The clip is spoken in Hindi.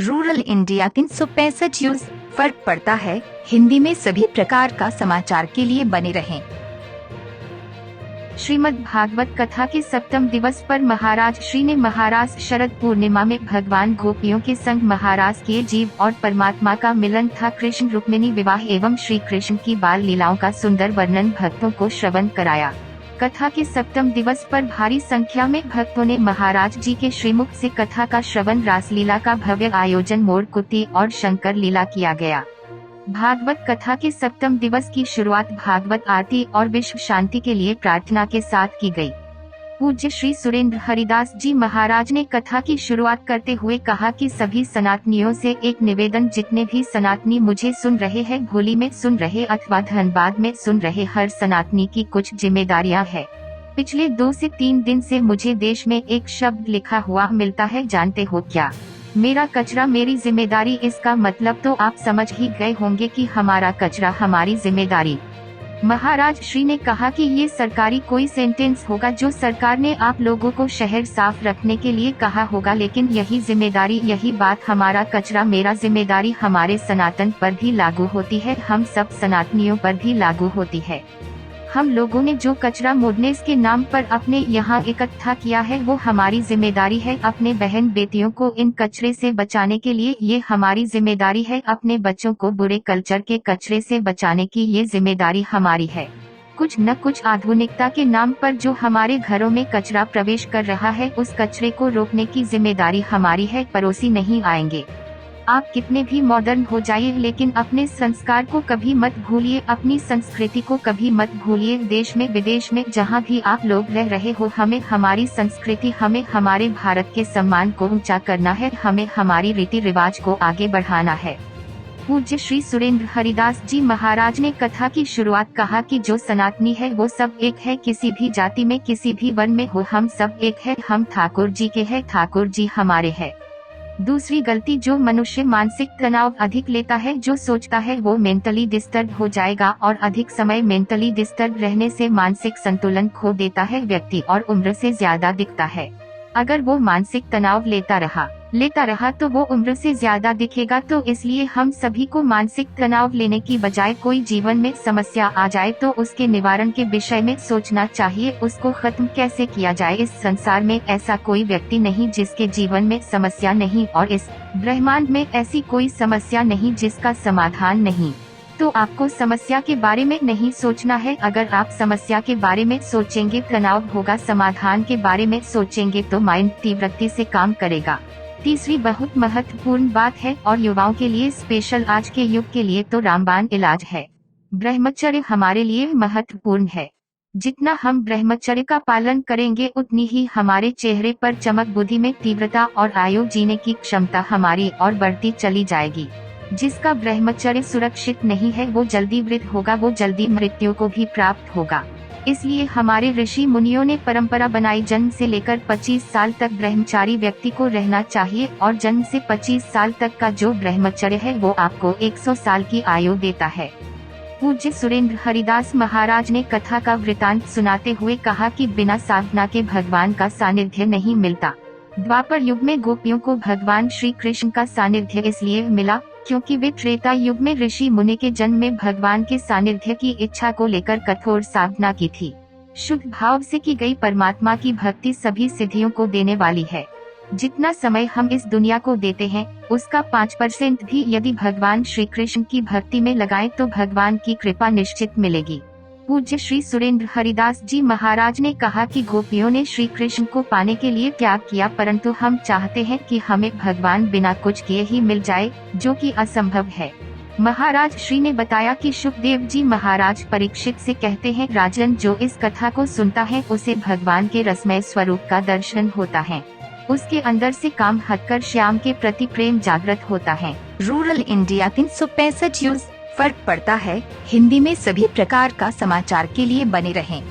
रूरल इंडिया 365 यूज फर्क पड़ता है हिंदी में सभी प्रकार का समाचार के लिए बने रहें। श्रीमद् भागवत कथा के सप्तम दिवस पर महाराज श्री ने महाराज शरद पूर्णिमा में भगवान गोपियों के संग महाराज के जीव और परमात्मा का मिलन था। कृष्ण रुक्मिणी विवाह एवं श्री कृष्ण की बाल लीलाओं का सुंदर वर्णन भक्तों को श्रवण कराया। कथा के सप्तम दिवस पर भारी संख्या में भक्तों ने महाराज जी के श्रीमुख से कथा का श्रवण, रासलीला का भव्य आयोजन, मोरकुती और शंकर लीला किया गया। भागवत कथा के सप्तम दिवस की शुरुआत भागवत आरती और विश्व शांति के लिए प्रार्थना के साथ की गई। पूज्य श्री सुरेंद्र हरिदास जी महाराज ने कथा की शुरुआत करते हुए कहा कि सभी सनातनियों से एक निवेदन, जितने भी सनातनी मुझे सुन रहे हैं, भोली में सुन रहे अथवा धनबाद में सुन रहे, हर सनातनी की कुछ जिम्मेदारियां हैं। पिछले 2 से 3 दिन से मुझे देश में एक शब्द लिखा हुआ मिलता है, जानते हो क्या? मेरा कचरा मेरी जिम्मेदारी। इसका मतलब तो आप समझ ही गए होंगे कि हमारा कचरा हमारी जिम्मेदारी। महाराज श्री ने कहा कि ये सरकारी कोई सेंटेंस होगा जो सरकार ने आप लोगों को शहर साफ रखने के लिए कहा होगा, लेकिन यही जिम्मेदारी, यही बात हमारा कचरा मेरा जिम्मेदारी हमारे सनातन पर भी लागू होती है, हम सब सनातनियों पर भी लागू होती है। हम लोगों ने जो कचरा मोडनेस के नाम पर अपने यहाँ इकट्ठा किया है वो हमारी जिम्मेदारी है। अपने बहन बेटियों को इन कचरे से बचाने के लिए ये हमारी जिम्मेदारी है। अपने बच्चों को बुरे कल्चर के कचरे से बचाने की ये जिम्मेदारी हमारी है। कुछ न कुछ आधुनिकता के नाम पर जो हमारे घरों में कचरा प्रवेश कर रहा है, उस कचरे को रोकने की जिम्मेदारी हमारी है। पड़ोसी नहीं आएंगे। आप कितने भी मॉडर्न हो जाइए, लेकिन अपने संस्कार को कभी मत भूलिए, अपनी संस्कृति को कभी मत भूलिए। देश में विदेश में जहाँ भी आप लोग रह रहे हो, हमें हमारी संस्कृति, हमें हमारे भारत के सम्मान को ऊंचा करना है, हमें हमारी रीति रिवाज को आगे बढ़ाना है। पूज्य श्री सुरेंद्र हरिदास जी महाराज ने कथा की शुरुआत कहा कि जो सनातनी है वो सब एक है, किसी भी जाति में किसी भी वर्ण में हो, हम सब एक है। हम ठाकुर जी के हैं, ठाकुर जी हमारे हैं। दूसरी गलती, जो मनुष्य मानसिक तनाव अधिक लेता है, जो सोचता है वो मेंटली डिस्टर्ब हो जाएगा, और अधिक समय मेंटली डिस्टर्ब रहने से मानसिक संतुलन खो देता है व्यक्ति और उम्र से ज्यादा दिखता है। अगर वो मानसिक तनाव लेता रहा तो वो उम्र से ज्यादा दिखेगा। तो इसलिए हम सभी को मानसिक तनाव लेने की बजाय कोई जीवन में समस्या आ जाए तो उसके निवारण के विषय में सोचना चाहिए, उसको खत्म कैसे किया जाए। इस संसार में ऐसा कोई व्यक्ति नहीं जिसके जीवन में समस्या नहीं, और इस ब्रह्मांड में ऐसी कोई समस्या नहीं जिसका समाधान नहीं। तो आपको समस्या के बारे में नहीं सोचना है। अगर आप समस्या के बारे में सोचेंगे तनाव होगा, समाधान के बारे में सोचेंगे तो माइंड तीव्रता से काम करेगा। तीसरी बहुत महत्वपूर्ण बात है, और युवाओं के लिए स्पेशल, आज के युग के लिए तो रामबाण इलाज है। ब्रह्मचर्य हमारे लिए महत्वपूर्ण है। जितना हम ब्रह्मचर्य का पालन करेंगे उतनी ही हमारे चेहरे पर चमक, बुद्धि में तीव्रता और आयु जीने की क्षमता हमारी और बढ़ती चली जाएगी। जिसका ब्रह्मचर्य सुरक्षित नहीं है वो जल्दी वृद्ध होगा, वो जल्दी मृत्यु को भी प्राप्त होगा। इसलिए हमारे ऋषि मुनियों ने परंपरा बनाई, जन्म से लेकर 25 साल तक ब्रह्मचारी व्यक्ति को रहना चाहिए, और जन्म से 25 साल तक का जो ब्रह्मचर्य है वो आपको 100 साल की आयु देता है। पूज्य सुरेंद्र हरिदास महाराज ने कथा का वृतांत सुनाते हुए कहा कि बिना साधना के भगवान का सानिध्य नहीं मिलता। द्वापर युग में गोपियों को भगवान श्री कृष्ण का सानिध्य इसलिए मिला क्योंकि वे त्रेता युग में ऋषि मुनि के जन्म में भगवान के सानिध्य की इच्छा को लेकर कठोर साधना की थी। शुद्ध भाव से की गई परमात्मा की भक्ति सभी सिद्धियों को देने वाली है। जितना समय हम इस दुनिया को देते हैं उसका 5% भी यदि भगवान श्री कृष्ण की भक्ति में लगाएं तो भगवान की कृपा निश्चित मिलेगी। पूज्य श्री सुरेंद्र हरिदास जी महाराज ने कहा कि गोपियों ने श्री कृष्ण को पाने के लिए त्याग किया, परंतु हम चाहते हैं कि हमें भगवान बिना कुछ किए ही मिल जाए, जो कि असंभव है। महाराज श्री ने बताया कि सुखदेव जी महाराज परीक्षित से कहते हैं, राजन, जो इस कथा को सुनता है उसे भगवान के रसमय स्वरूप का दर्शन होता है, उसके अंदर से काम हटकर श्याम के प्रति प्रेम जागृत होता है। रूरल इंडिया 365 यूज फर्क पड़ता है हिंदी में सभी प्रकार का समाचार के लिए बने रहें।